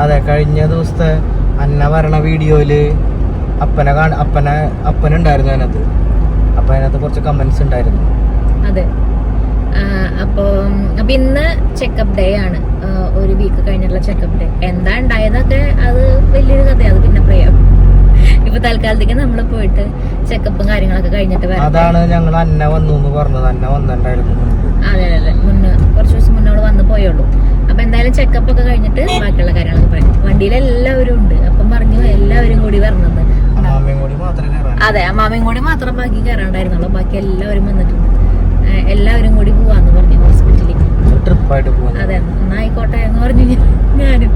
അതെ, കഴിഞ്ഞ ദിവസത്തെ അന്ന വരണ വീഡിയോയില് അപ്പനുണ്ടായിരുന്നു അതിനകത്ത്. അപ്പൊ അതിനകത്ത് കുറച്ച് കമന്റ്സ് ഉണ്ടായിരുന്നു. അതെ, അപ്പൊ ഇന്ന് ചെക്കപ്പ് ഡേ ആണ്. ഒരു വീക്ക് കഴിഞ്ഞിട്ടുള്ള ചെക്കപ്പ് ഡേ. എന്താ ഉണ്ടായതൊക്കെ അത് വലിയൊരു കഥയാണ്, അത് പിന്നെ പറയാം. ഇപ്പൊ തൽക്കാലത്തേക്ക് നമ്മള് പോയിട്ട് ചെക്കപ്പും കാര്യങ്ങളൊക്കെ കഴിഞ്ഞിട്ട് വരാം. അതാണ് ഞങ്ങൾ അന്ന വന്നു എന്ന് പറഞ്ഞത്. അന്ന വന്നിട്ടുണ്ടായിരുന്നു. അതെ അതെ, കുറച്ച് ദിവസം മുന്നോട് വന്ന് പോയുള്ളൂ. അപ്പൊ എന്തായാലും ചെക്കപ്പ് ഒക്കെ കഴിഞ്ഞിട്ട് ബാക്കിയുള്ള കാര്യങ്ങളൊക്കെ പറയാം. വണ്ടിയിൽ എല്ലാവരും ഉണ്ട്. അപ്പം പറഞ്ഞു എല്ലാവരും കൂടി വരണമെന്ന്. അതെ, അമ്മാമയും കൂടി മാത്രം ബാക്കി കയറാണ്ടായിരുന്നുള്ളൂ. ബാക്കി എല്ലാവരും വന്നിട്ടുണ്ട്. എല്ലാവരും കൂടി പോവാന്ന് പറഞ്ഞു ഹോസ്പിറ്റലിലേക്ക്. ട്രിപ്പായിട്ട് പോവാ. അതെ, എന്നായിക്കോട്ടെ എന്ന് പറഞ്ഞു ഞാനും.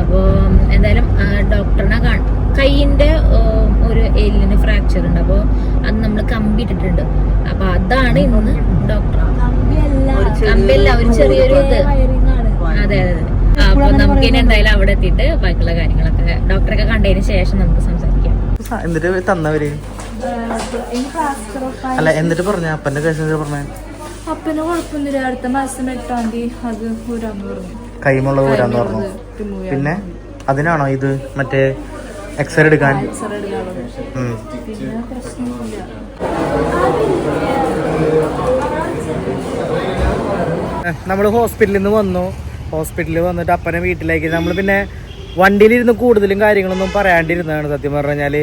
അപ്പോ എന്തായാലും ഡോക്ടറിനെ കൈയിന്റെ ഒരു എല്ലിന് ഫ്രാക്ചർ ഉണ്ട്. അപ്പൊ അത് നമ്മൾ കമ്പി ഇട്ടിട്ടുണ്ട്. അപ്പൊ അതാണ് ഇന്ന് ഡോക്ടർ കമ്പിയല്ല, ഒരു ചെറിയൊരു ഇത്. അതെ അതെ. അപ്പൊ നമുക്ക് ഇനി എന്തായാലും അവിടെ എത്തിയിട്ട് ബാക്കിയുള്ള കാര്യങ്ങളൊക്കെ ഡോക്ടറൊക്കെ കണ്ടതിന് ശേഷം നമുക്ക് സംസാരിക്കാം. എന്നിട്ട് തന്നവര് അല്ല, എന്നിട്ട് പറഞ്ഞ അപ്പന്റെ കേസ് പറഞ്ഞ അപ്പന് കുഴപ്പമൊന്നുമില്ല. അടുത്ത മാസം 8-ാം തീയതി അത് ഊരാന്ന് പറഞ്ഞു. കൈമുള്ളത് ഊരാന്ന് പറഞ്ഞു. പിന്നെ അതിനാണോ ഇത് മറ്റേ എക്സ്റേ എടുക്കാൻ? പിന്നെ പ്രശ്നമില്ല. നമ്മള് ഹോസ്പിറ്റലിൽ നിന്ന് വന്നു. ഹോസ്പിറ്റലിൽ വന്നിട്ട് അപ്പനെ വീട്ടിലേക്ക് നമ്മൾ പിന്നെ വണ്ടിയിലിരുന്ന് കൂടുതലും കാര്യങ്ങളൊന്നും പറയാണ്ടിരുന്നതാണ്. സത്യം പറഞ്ഞു കഴിഞ്ഞാല്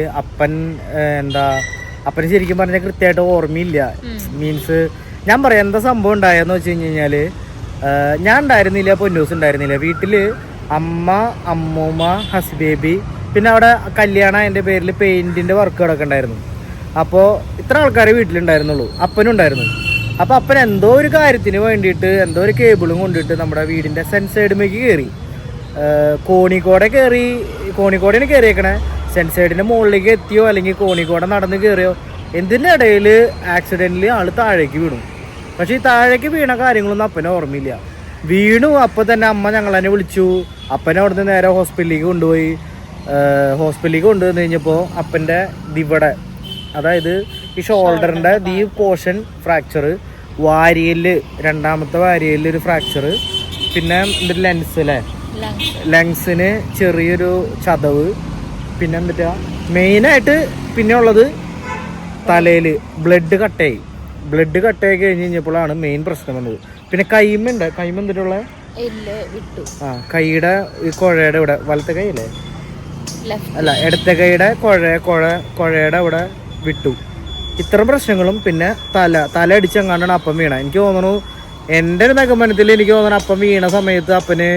അപ്പന് ശരിക്കും പറഞ്ഞാൽ കൃത്യമായിട്ട് ഓർമ്മയില്ല. മീൻസ് ഞാൻ പറയാം എന്താ സംഭവം ഉണ്ടായെന്ന് വെച്ച് കഴിഞ്ഞാല്, ഞാൻ ഉണ്ടായിരുന്നില്ല, പൊന്നൂസ് ഉണ്ടായിരുന്നില്ല വീട്ടില്. അമ്മ, അമ്മൂമ്മ, ഹസ്ബേബി, പിന്നെ അവിടെ കല്യാണം അതിന്റെ പേരിൽ പെയിന്റിന്റെ വർക്കുകളൊക്കെ ഉണ്ടായിരുന്നു. അപ്പോൾ ഇത്ര ആൾക്കാരെ വീട്ടിലുണ്ടായിരുന്നുള്ളൂ. അപ്പനും ഉണ്ടായിരുന്നു. അപ്പൊ അപ്പൻ എന്തോ ഒരു കാര്യത്തിന് വേണ്ടിയിട്ട് എന്തോ ഒരു കേബിളും കൊണ്ടിട്ട് നമ്മുടെ വീടിന്റെ സെൻസൈഡിലേക്ക് കയറി. കോണിക്കോടയാണ് കയറിയേക്കണേ. സെൻസൈഡിന്റെ മുകളിലേക്ക് എത്തിയോ അല്ലെങ്കിൽ കോണിക്കോട നടന്ന് കയറിയോ എന്തിൻ്റെ ഇടയിൽ ആക്സിഡന്റിൽ ആള് താഴേക്ക് വീണു. പക്ഷെ ഈ താഴേക്ക് വീണ കാര്യങ്ങളൊന്നും അപ്പനെ ഓർമ്മയില്ല. വീണു. അപ്പൊ തന്നെ അമ്മ ഞങ്ങളെന്നെ വിളിച്ചു. അപ്പനെ അവിടുന്ന് നേരെ ഹോസ്പിറ്റലിലേക്ക് കൊണ്ടുപോയി. ഹോസ്പിറ്റലിലേക്ക് കൊണ്ടുവന്ന് കഴിഞ്ഞപ്പോൾ അപ്പൻ്റെ ഇവിടെ, അതായത് ഈ ഷോൾഡറിൻ്റെ ഈ പോർഷൻ ഫ്രാക്ചർ, വാരിയല് രണ്ടാമത്തെ വാരിയലിൽ ഒരു ഫ്രാക്ചർ, പിന്നെ ലങ്സിന് ചെറിയൊരു ചതവ്, പിന്നെ എന്നിട്ടാ മെയിനായിട്ട് പിന്നെ ഉള്ളത് തലയിൽ ബ്ലഡ് കട്ടായി കഴിഞ്ഞ് കഴിഞ്ഞപ്പോഴാണ് മെയിൻ പ്രശ്നം വന്നത്. പിന്നെ കൈമ എന്തിട്ടുള്ള കൈയുടെ ഈ കുഴയുടെ ഇവിടെ, വലത്തെ കൈ അല്ലേ, അല്ല ഇടത്തെ കൈയുടെ കുഴയുടെ അവിടെ വിട്ടു. ഇത്തരം പ്രശ്നങ്ങളും പിന്നെ തല അടിച്ചെങ്ങാണ്ടാണ് അപ്പം വീണ. എനിക്ക് തോന്നുന്നു, എൻ്റെ ഒരു നിഗമനത്തിൽ എനിക്ക് തോന്നുന്നു അപ്പം വീണ സമയത്ത് അപ്പന്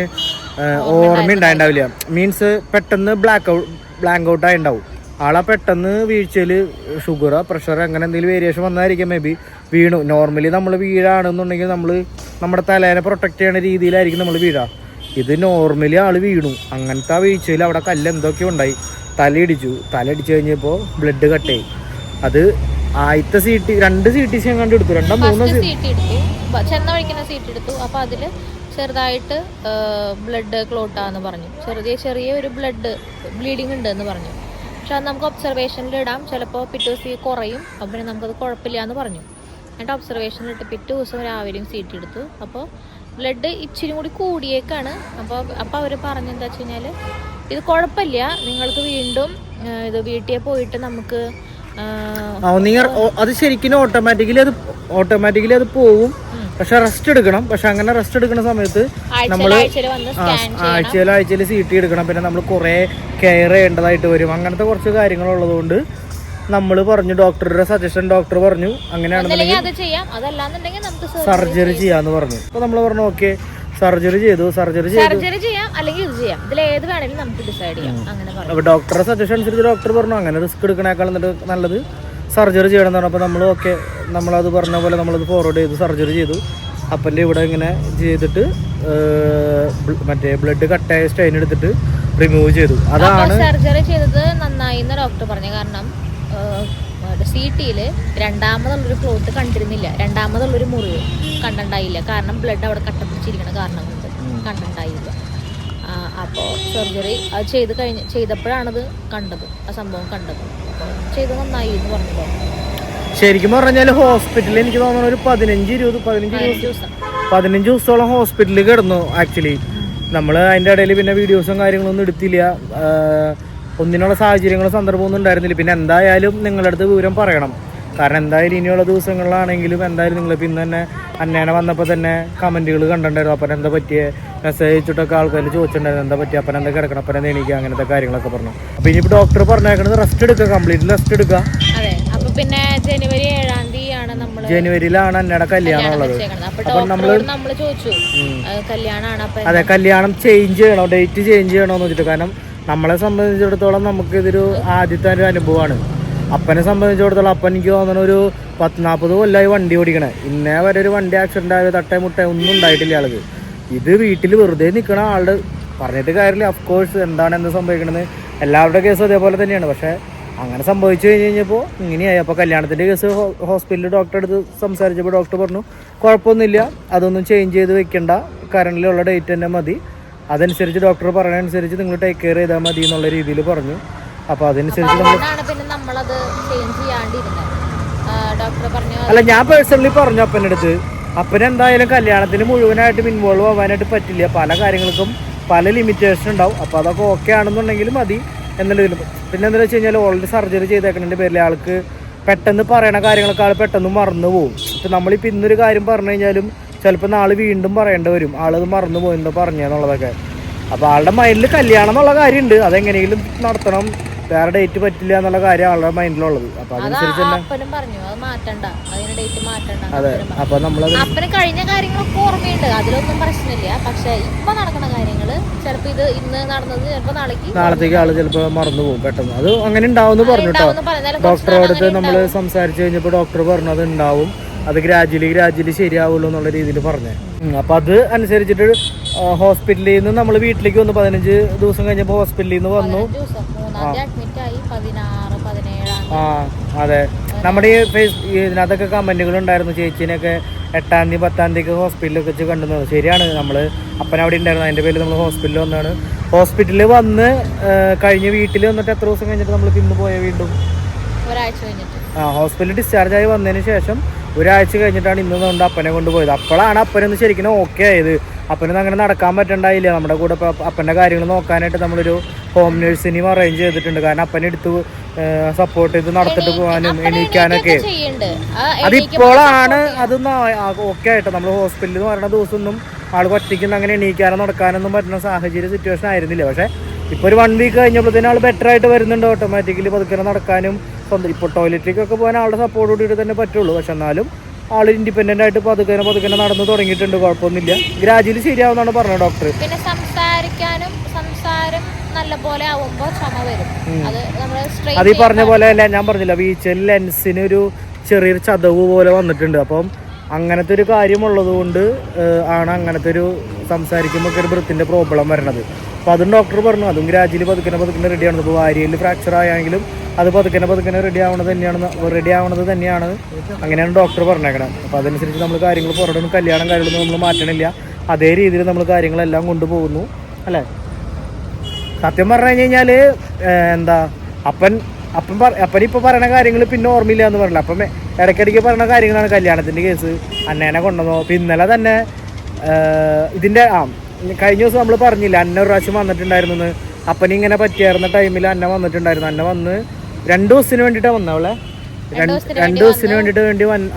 ഓർമ്മ ഉണ്ടായിണ്ടാവില്ല. മീൻസ് പെട്ടെന്ന് ബ്ലാങ്ക് ഔട്ട് ആയി ഉണ്ടാവും. ആളെ പെട്ടെന്ന് വീഴ്ചയിൽ ഷുഗറോ പ്രഷറോ അങ്ങനെ എന്തെങ്കിലും വേരിയേഷൻ വന്നായിരിക്കും മേ ബി വീണു. നോർമലി നമ്മൾ വീഴാണെന്നുണ്ടെങ്കിൽ നമ്മൾ നമ്മുടെ തലേനെ പ്രൊട്ടക്ട് ചെയ്യുന്ന രീതിയിലായിരിക്കും നമ്മൾ വീഴാ. ഇത് നോർമലി ആള് വീണു. അങ്ങനത്തെ ആ വീഴ്ചയിൽ അവിടെ കല്ല് എന്തൊക്കെയോ ഉണ്ടായി. തലയിടിച്ചു കഴിഞ്ഞപ്പോൾ ബ്ലഡ് കട്ടായി. അത് ആദ്യത്തെ രണ്ട് CT സ്കാൻ കണ്ട് എടുത്തു. ചെന്ന വഴിക്കുന്ന സീറ്റ് എടുത്തു. അപ്പൊ അതില് ചെറുതായിട്ട് ബ്ലഡ് ക്ലോട്ടാന്ന് പറഞ്ഞു. ചെറിയ ഒരു ബ്ലീഡിങ് ഉണ്ട് എന്ന് പറഞ്ഞു. പക്ഷെ അത് നമുക്ക് ഒബ്സർവേഷനിൽ ഇടാം, ചിലപ്പോൾ പിറ്റേ ദിവസം കുറയും. അപ്പം പിന്നെ നമുക്കത് കുഴപ്പമില്ല എന്ന് പറഞ്ഞു. എന്നിട്ട് ഒബ്സർവേഷനിൽ ഇട്ട് പിറ്റേ ദിവസം രാവിലെയും CT എടുത്തു. അപ്പോൾ ബ്ലഡ് ഇച്ചിരി കൂടി കൂടിയേക്കാണ്. അപ്പോൾ അവർ പറഞ്ഞെന്താ വെച്ച് കഴിഞ്ഞാൽ, ഇത് കുഴപ്പമില്ല, നിങ്ങൾക്ക് വീണ്ടും ഇത് വീട്ടിൽ പോയിട്ട് നമുക്ക് അത് ശരിക്കും ഓട്ടോമാറ്റിക്കലി അത് പോവും. പക്ഷെ റെസ്റ്റ് എടുക്കണം. പക്ഷെ അങ്ങനെ റെസ്റ്റ് എടുക്കുന്ന സമയത്ത് നമ്മൾ ആഴ്ചയിൽ CT എടുക്കണം. പിന്നെ നമ്മൾ കുറെ കെയർ ചെയ്യേണ്ടതായിട്ട് വരും. അങ്ങനത്തെ കുറച്ച് കാര്യങ്ങളുള്ളതുകൊണ്ട് നമ്മൾ പറഞ്ഞു, ഡോക്ടറുടെ സജഷൻ ഡോക്ടർ പറഞ്ഞു അങ്ങനെയാണെന്നുണ്ടെങ്കിൽ സർജറി ചെയ്യാന്ന് പറഞ്ഞു. അപ്പൊ നമ്മൾ പറഞ്ഞു ഓക്കെ, സർജറി ചെയ്തു. ചെയ്യാം അല്ലെങ്കിൽ ഇത് ചെയ്യാം, ഇതിൽ ഏത് വേണമെങ്കിലും നമുക്ക് ഡിസൈഡ് ചെയ്യാം അങ്ങനെ പറഞ്ഞു. അപ്പൊ ഡോക്ടറുടെ സജഷൻ അനുസരിച്ച് ഡോക്ടർ പറഞ്ഞു അങ്ങനെ റിസ്ക് എടുക്കണേക്കാൾ നല്ലത് സർജറി ചെയ്യണം എന്ന് പറഞ്ഞു. അപ്പോൾ നമ്മൾ ഓക്കെ, നമ്മളത് പറഞ്ഞ പോലെ നമ്മളത് ഫോർവേഡ് ചെയ്തു, സർജറി ചെയ്തു. അപ്പൻ്റെ ഇവിടെ ഇങ്ങനെ ചെയ്തിട്ട് മറ്റേ ബ്ലഡ് കട്ടായ സ്റ്റൈൻ എടുത്തിട്ട് റിമൂവ് ചെയ്തു. അതാണ് സർജറി ചെയ്തത് നന്നായി എന്ന് ഡോക്ടർ പറഞ്ഞു. കാരണം CTയിൽ രണ്ടാമതുള്ളൊരു ക്ലോട്ട് കണ്ടിരുന്നില്ല, രണ്ടാമതുള്ളൊരു മുറിവ് കണ്ടുണ്ടായില്ല. കാരണം ബ്ലഡ് അവിടെ കട്ടപ്പിടിച്ചിരിക്കണ കാരണം കൊണ്ട് കണ്ടുണ്ടായില്ല. അപ്പോൾ സർജറി അത് ചെയ്തപ്പോഴാണത് കണ്ടത്, ആ സംഭവം കണ്ടത്. അപ്പോൾ ചെയ്ത് നന്നായി എന്ന് പറഞ്ഞു. ശരിക്കും പറഞ്ഞാൽ ഹോസ്പിറ്റലിൽ എനിക്ക് തോന്നുന്നു ഒരു 15 ദിവസത്തോളം ഹോസ്പിറ്റലിൽ കിടന്നു. ആക്ച്വലി നമ്മൾ അതിൻ്റെ ഇടയിൽ പിന്നെ വീഡിയോസും കാര്യങ്ങളൊന്നും എടുത്തില്ല. ഒന്നിനുള്ള സാഹചര്യങ്ങളും സന്ദർഭമൊന്നും ഉണ്ടായിരുന്നില്ല. പിന്നെ എന്തായാലും നിങ്ങളുടെ അടുത്ത് വിവരം പറയണം. കാരണം എന്തായാലും ഇനിയുള്ള ദിവസങ്ങളിലാണെങ്കിലും എന്തായാലും നിങ്ങളിപ്പോൾ ഇന്ന് തന്നെ അന്നേനെ വന്നപ്പോൾ തന്നെ കമൻറ്റുകൾ കണ്ടിട്ടുണ്ടായിരുന്നു. അപ്പൻ എന്താ പറ്റിയ മെസ്സേജ് അയച്ചിട്ടൊക്കെ ആൾക്കാർ ചോദിച്ചിട്ടുണ്ടായിരുന്നു എന്താ പറ്റിയ, അപ്പൻ എന്താ കിടക്കണം, അപ്പൻ എന്താ എണീക്കുക, അങ്ങനത്തെ കാര്യങ്ങളൊക്കെ പറഞ്ഞു. അപ്പോൾ ഇനിയിപ്പോൾ ഡോക്ടർ പറഞ്ഞേക്കുന്നത് റെസ്റ്റ് എടുക്കുക, കംപ്ലീറ്റ് റെസ്റ്റ് എടുക്കുക. പിന്നെ ജനുവരി 7-ാം തീയതിയാണ് നമ്മൾ ജനുവരിയിലാണ് അന്നയുടെ കല്യാണം ഉള്ളത്. അപ്പം നമ്മൾ ചോദിച്ചു കല്യാണമാണ്. അതെ, കല്യാണം ചേഞ്ച് ചെയ്യണോ, ഡേറ്റ് ചേഞ്ച് ചെയ്യണോന്ന് വെച്ചിട്ട്. കാരണം നമ്മളെ സംബന്ധിച്ചിടത്തോളം നമുക്കിതൊരു ആദ്യത്തെ ഒരു അനുഭവമാണ്. അപ്പനെ സംബന്ധിച്ചിടത്തോളം അപ്പൻ എനിക്ക് തോന്നുന്ന ഒരു 40-40 കൊല്ലമായി വണ്ടി ഓടിക്കണേ. ഇന്നേ വരെ ഒരു വണ്ടി ആക്സിഡന്റ് ആയത് തട്ടേ മുട്ടേ ഒന്നും ഉണ്ടായിട്ടില്ല ആൾക്ക്. ഇത് വീട്ടിൽ വെറുതെ നിൽക്കണ ആളുടെ പറഞ്ഞിട്ട് കാര്യമില്ല. അഫ്കോഴ്സ് എന്ത് സംഭവിക്കണമെന്ന് എല്ലാവരുടെ കേസും അതേപോലെ തന്നെയാണ്. പക്ഷേ അങ്ങനെ സംഭവിച്ചു കഴിഞ്ഞപ്പോൾ ഇങ്ങനെയായി. അപ്പോൾ കല്യാണത്തിൻ്റെ കേസ് ഹോസ്പിറ്റലിൽ ഡോക്ടറെ അടുത്ത് സംസാരിച്ചപ്പോൾ ഡോക്ടർ പറഞ്ഞു കുഴപ്പമൊന്നുമില്ല, അതൊന്നും ചേഞ്ച് ചെയ്ത് വെക്കണ്ട, കറണ്ടിലുള്ള ഡേറ്റ് തന്നെ മതി, അതനുസരിച്ച് ഡോക്ടർ പറയുന്നതനുസരിച്ച് നിങ്ങൾ ടേക്ക് കെയർ ചെയ്താൽ മതി എന്നുള്ള രീതിയിൽ പറഞ്ഞു. അപ്പോൾ അതനുസരിച്ച് അല്ല, ഞാൻ പേഴ്സണലി പറഞ്ഞു അപ്പൻ്റെ അടുത്ത്, അപ്പനെന്തായാലും കല്യാണത്തിന് മുഴുവനായിട്ടും ഇൻവോൾവ് ആവാനായിട്ട് പറ്റില്ല, പല കാര്യങ്ങൾക്കും പല ലിമിറ്റേഷൻ ഉണ്ടാവും. അപ്പോൾ അതൊക്കെ ഓക്കെ ആണെന്നുണ്ടെങ്കിൽ മതി എന്നുള്ളതിൽ. പിന്നെ എന്താണെന്ന് വെച്ച് കഴിഞ്ഞാൽ ഓൾറെഡി സർജറി ചെയ്തേക്കുന്നതിൻ്റെ പേരിൽ ആൾക്ക് പെട്ടെന്ന് പറയണ കാര്യങ്ങളൊക്കെ ആൾ പെട്ടെന്ന് മറന്നു പോകും. ഇപ്പം നമ്മളിപ്പോൾ ഇന്നൊരു കാര്യം പറഞ്ഞു കഴിഞ്ഞാലും ചിലപ്പോൾ നാളെ വീണ്ടും പറയേണ്ടി വരും, ആളത് മറന്നു പോയി എന്താ പറഞ്ഞെന്നുള്ളതൊക്കെ. അപ്പോൾ ആളുടെ മൈൻഡിൽ കല്യാണം എന്നുള്ള കാര്യമുണ്ട്, അതെങ്ങനെയെങ്കിലും നടത്തണം, വേറെ ഡേറ്റ് പറ്റില്ല എന്നുള്ള കാര്യം ആളുടെ മൈൻഡിലുള്ളത്. അപ്പോൾ അതനുസരിച്ച് തന്നെ അതെ. അപ്പോൾ നമ്മളത് കഴിഞ്ഞ കാര്യങ്ങളൊക്കെ ഓർമ്മയുണ്ട്, അതിലൊന്നും പ്രശ്നമില്ല. പക്ഷെ ഇപ്പൊ നടക്കുന്ന കാര്യങ്ങൾ ചിലപ്പോൾ ഇത് ഇന്ന് നടന്നത് ചിലപ്പോൾ നാളത്തേക്ക് ആള് ചിലപ്പോൾ മറന്നു പോകും പെട്ടെന്ന്. അത് അങ്ങനെ ഉണ്ടാവും പറഞ്ഞു കേട്ടോ. ഡോക്ടറോട് അടുത്ത് നമ്മൾ സംസാരിച്ച് കഴിഞ്ഞപ്പോൾ ഡോക്ടർ പറഞ്ഞത് ഉണ്ടാവും, അത് ഗ്രാജുവലി ശരിയാവുള്ളൂ എന്നുള്ള രീതിയിൽ പറഞ്ഞേ. അപ്പോൾ അത് അനുസരിച്ചിട്ട് ഹോസ്പിറ്റലിൽ നിന്ന് നമ്മൾ വീട്ടിലേക്ക് വന്നു. 15 ദിവസം കഴിഞ്ഞപ്പോൾ ഹോസ്പിറ്റലിൽ നിന്ന് വന്നു. അതെ, നമ്മുടെ ഈ ഇതിനകത്തൊക്കെ കമന്റുകൾ ഉണ്ടായിരുന്നു, ചേച്ചീനെയൊക്കെ 8-ാം തീയതി 10-ാം തീയതി ഹോസ്പിറ്റലിലൊക്കെ വെച്ച് കണ്ടുന്നത്. ശരിയാണ്, നമ്മൾ അപ്പൻ അവിടെ ഉണ്ടായിരുന്നു, അതിൻ്റെ പേരിൽ നമ്മൾ ഹോസ്പിറ്റലിൽ വന്നാണ്. ഹോസ്പിറ്റലിൽ വന്ന് കഴിഞ്ഞ് വീട്ടിൽ വന്നിട്ട് എത്ര ദിവസം കഴിഞ്ഞിട്ട് നമ്മൾ ഇന്ന് പോയ വീണ്ടും ഒരാഴ്ച കഴിഞ്ഞിട്ട് ഹോസ്പിറ്റലിൽ ഡിസ്ചാർജ് ആയി വന്നതിന് ശേഷം ഒരാഴ്ച കഴിഞ്ഞിട്ടാണ് ഇന്ന് കൊണ്ട് അപ്പനെ കൊണ്ടുപോയത്. അപ്പോഴാണ് അപ്പനൊന്ന് ശരിക്കും ഓക്കെ ആയത്. അപ്പനൊന്നും അങ്ങനെ നടക്കാൻ പറ്റണ്ടായില്ല. നമ്മുടെ കൂടെ അപ്പൻ്റെ കാര്യങ്ങൾ നോക്കാനായിട്ട് നമ്മളൊരു ഹോം നേഴ്സിനെയും അറേഞ്ച് ചെയ്തിട്ടുണ്ട്. കാരണം അപ്പനെ എടുത്ത് സപ്പോർട്ട് ചെയ്ത് നടത്തിട്ട് പോകാനും എണീക്കാനൊക്കെ. അതിപ്പോഴാണ് അതൊന്നും ഓക്കെ ആയിട്ട്. നമ്മൾ ഹോസ്പിറ്റലിൽ എന്ന് പറയുന്ന ദിവസമൊന്നും ആൾ ഒറ്റയ്ക്ക് അങ്ങനെ എണീക്കാനോ നടക്കാനൊന്നും പറ്റുന്ന സാഹചര്യ സിറ്റുവേഷൻ ആയിരുന്നില്ല. പക്ഷേ ഇപ്പോൾ ഒരു 1 വീക്ക് കഴിഞ്ഞപ്പോഴത്തേനും ആൾ ബെറ്റർ ആയിട്ട് വരുന്നുണ്ട്. ഓട്ടോമാറ്റിക്കലി പതുക്കെ നടക്കാനും സ്വന്തം ഇപ്പോൾ ടോയ്ലറ്റിലേക്കൊക്കെ പോകാൻ ആളുടെ സപ്പോർട്ട് കൂടിയിട്ട് തന്നെ പറ്റുള്ളൂ. പക്ഷെ എന്നാലും ആൾ ഇൻഡിപെൻഡൻ്റ് ആയിട്ട് പതുക്കെ നടന്നു തുടങ്ങിയിട്ടുണ്ട്. കുഴപ്പമൊന്നുമില്ല, ഗ്രാജുവലി ശരിയാവുന്നതാണ് പറഞ്ഞത് ഡോക്ടർ. പിന്നെ സംസാരം നല്ലപോലെ ആവുമ്പോൾ ചുമ വരും. അത് ഈ പറഞ്ഞ പോലെ അല്ല, ഞാൻ പറഞ്ഞില്ല വീഴ്ചയിൽ ലെൻസിന് ഒരു ചെറിയൊരു ചതവ് പോലെ വന്നിട്ടുണ്ട്. അപ്പം അങ്ങനത്തെ ഒരു കാര്യമുള്ളത് കൊണ്ട് ആണ് അങ്ങനത്തെ ഒരു സംസാരിക്കുമ്പോൾ ഒരു ബ്രത്തിൻ്റെ പ്രോബ്ലം വരണത്. അപ്പോൾ അതും ഡോക്ടർ പറഞ്ഞു അതും ഗ്രാജുവലി പതുക്കെ റെഡിയാണ്. ഇപ്പോൾ വാരിയലിൽ ഫ്രാക്ചർ ആയെങ്കിലും അത് പതുക്കെ റെഡി ആവണത് തന്നെയാണ് അങ്ങനെയാണ് ഡോക്ടർ പറഞ്ഞേക്കണം. അപ്പോൾ അതനുസരിച്ച് നമ്മൾ കാര്യങ്ങൾ പുറത്തുനിന്ന് കല്യാണം കാര്യങ്ങളൊന്നും നമ്മൾ മാറ്റണില്ല, അതേ രീതിയിൽ നമ്മൾ കാര്യങ്ങളെല്ലാം കൊണ്ടുപോകുന്നു അല്ലേ. സത്യം പറഞ്ഞു കഴിഞ്ഞാൽ എന്താ അപ്പനിപ്പോൾ പറയുന്ന കാര്യങ്ങൾ പിന്നെ ഓർമ്മയില്ല എന്ന് പറഞ്ഞില്ല. അപ്പം ഇടയ്ക്കിടയ്ക്ക് പറയുന്ന കാര്യങ്ങളാണ് കല്യാണത്തിൻ്റെ കേസ്, അന്നേനെ കൊണ്ടുവന്നോ. അപ്പം ഇന്നലെ തന്നെ ഇതിൻ്റെ കഴിഞ്ഞ ദിവസം നമ്മൾ പറഞ്ഞില്ല അന്ന ഒരു പ്രാവശ്യം വന്നിട്ടുണ്ടായിരുന്നു. അപ്പനിങ്ങനെ പറ്റിയായിരുന്ന ടൈമിൽ അന്ന വന്നിട്ടുണ്ടായിരുന്നു. അന്ന വന്ന് 2 ദിവസത്തിന് വേണ്ടിയിട്ടാണ് വന്നത്. അവളെ 2 ദിവസത്തിന് വേണ്ടിയിട്ട്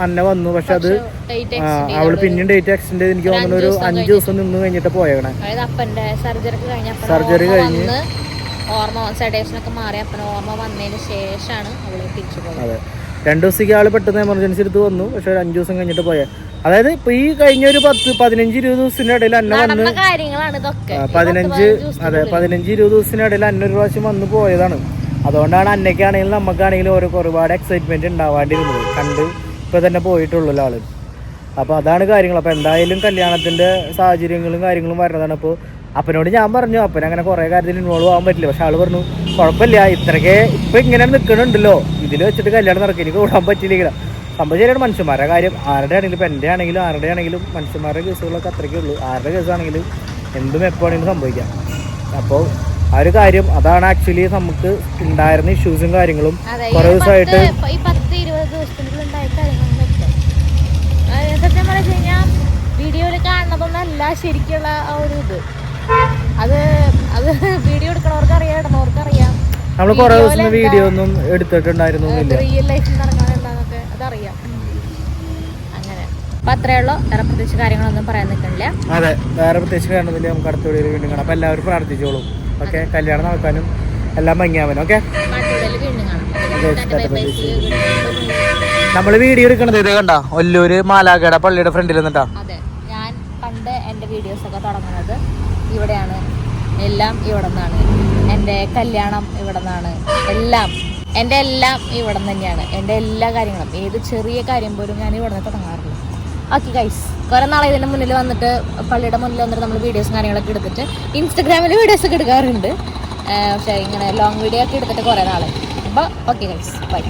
അന്ന വന്നു. പക്ഷെ അത് അവള് പിന്നെയും ഡേറ്റ് എക്സ്റ്റെൻഡ് ചെയ്ത് എനിക്ക് തോന്നുന്നു ഒരു 5 ദിവസം നിന്ന് കഴിഞ്ഞിട്ട് പോയേക്കണേ. സർജറി കഴിഞ്ഞ് അതെ 2 ദിവസത്തേക്ക് ആള് പെട്ടെന്ന് എമർജൻസി എടുത്ത് വന്നു. പക്ഷെ ഒരു 5 ദിവസം കഴിഞ്ഞിട്ട് പോയ. അതായത് ഇപ്പൊ ഈ കഴിഞ്ഞ ഒരു 10-15-20 ദിവസത്തിനിടയിൽ അന്ന വന്ന് 15-20 ദിവസത്തിനിടയിൽ അന്ന ഒരു പ്രാവശ്യം വന്ന് പോയതാണ്. അതുകൊണ്ടാണ് അന്നയ്ക്കാണെങ്കിലും നമുക്കാണെങ്കിലും ഒരുപാട് എക്സൈറ്റ്മെന്റ് ഉണ്ടാവാണ്ടിരുന്നത്. കണ്ട് ഇപ്പൊ തന്നെ പോയിട്ടുള്ളൂ ആള്. അപ്പോൾ അതാണ് കാര്യങ്ങൾ. അപ്പോൾ എന്തായാലും കല്യാണത്തിന്റെ സാഹചര്യങ്ങളും കാര്യങ്ങളും വരുന്നതാണ്. അപ്പോൾ അപ്പനോട് ഞാൻ പറഞ്ഞു അപ്പൻ അങ്ങനെ കുറേ കാര്യത്തിൽ ഇൻവോൾവ് ആകാൻ പറ്റില്ല. പക്ഷെ ആള് പറഞ്ഞു കുഴപ്പമില്ല, ഇത്രയ്ക്ക് ഇപ്പം ഇങ്ങനെ നിൽക്കണുണ്ടല്ലോ, ഇതിൽ വെച്ചിട്ട് കല്യാണം നടക്കും, എനിക്ക് കൂടാൻ പറ്റിയില്ല. സംഭവം ശരിയാണ്. മനുഷ്യന്മാരുടെ കാര്യം ആരുടെ ആണെങ്കിലും, ഇപ്പം എൻ്റെ ആണെങ്കിലും ആരുടെ ആണെങ്കിലും മനുഷ്യന്മാരുടെ കേസുകളൊക്കെ അത്രയ്ക്കേ ഉള്ളൂ. ആരുടെ കേസാണെങ്കിലും എന്തും എപ്പോഴാണെങ്കിലും സംഭവിക്കാം. അപ്പോൾ ആ ഒരു കാര്യം അതാണ് ആക്ച്വലി നമുക്ക് ഉണ്ടായിരുന്ന ഇഷ്യൂസും കാര്യങ്ങളും കുറേ ദിവസമായിട്ട്. വീഡിയോയിൽ കാണുന്നതൊന്നല്ല ശരിക്കുള്ള ആ ഒരു ഇത്. അത് അത് വീഡിയോ എടുക്കണവർക്ക് അറിയാം, ഇടണവർക്ക് അറിയാം. നമ്മള് കുറെ ദിവസം വീഡിയോ ഒന്നും എടുത്തിട്ടുണ്ടായിരുന്നു റിയൽ ലൈഫിൽ നടക്കാൻ എന്താന്നൊക്കെ അതറിയാം. അങ്ങനെ അപ്പൊ അത്രേ ഉള്ളൂ. വേറെ പ്രത്യേകിച്ച് കാര്യങ്ങളൊന്നും പറയാൻ നിൽക്കണില്ല. അതെ, വേറെ പ്രത്യേകിച്ച് കാണുന്നില്ല. നമുക്ക് അടുത്ത വീഡിയോയിൽ വീണ്ടും കാണാം. അപ്പൊ എല്ലാവരും പ്രാർത്ഥിച്ചോളും. ഓക്കെ, കല്യാണം നടക്കാനും എല്ലാം ഭംഗിയാവാനും. ഓക്കെ, വീണ്ടും കാണാം. നമ്മള് വീഡിയോ എടുക്കണത് ഇത് കണ്ട ഒല്ലൂര് മാലാഖയുടെ പള്ളിയുടെ ഫ്രണ്ടിൽ നിന്നിട്ടാ. അതെ, ഞാൻ പണ്ട് എൻ്റെ വീഡിയോസ് ഒക്കെ തുടങ്ങുന്നത് ഇവിടെയാണ്. എല്ലാം ഇവിടെ നിന്നാണ്. എൻ്റെ കല്യാണം ഇവിടെ നിന്നാണ്. എൻ്റെ എല്ലാം ഇവിടെ നിന്ന് തന്നെയാണ്. എൻ്റെ എല്ലാ കാര്യങ്ങളും, ഏത് ചെറിയ കാര്യം പോലും ഞാൻ ഇവിടെ നിന്ന് തുടങ്ങാറുള്ളൂ. ഓക്കെ ഗൈസ്, കുറേ നാളെ ഇതിൻ്റെ മുന്നിൽ വന്നിട്ട്, പള്ളിയുടെ മുന്നിൽ വന്നിട്ട് നമ്മൾ വീഡിയോസും കാര്യങ്ങളൊക്കെ എടുത്തിട്ട് ഇൻസ്റ്റഗ്രാമിൽ വീഡിയോസൊക്കെ എടുക്കാറുണ്ട്. പക്ഷേ ഇങ്ങനെ ലോങ് വീഡിയോ ഒക്കെ എടുത്തിട്ട് കുറേ നാളെ. അപ്പോൾ ഓക്കെ ഗൈസ്, ബൈ.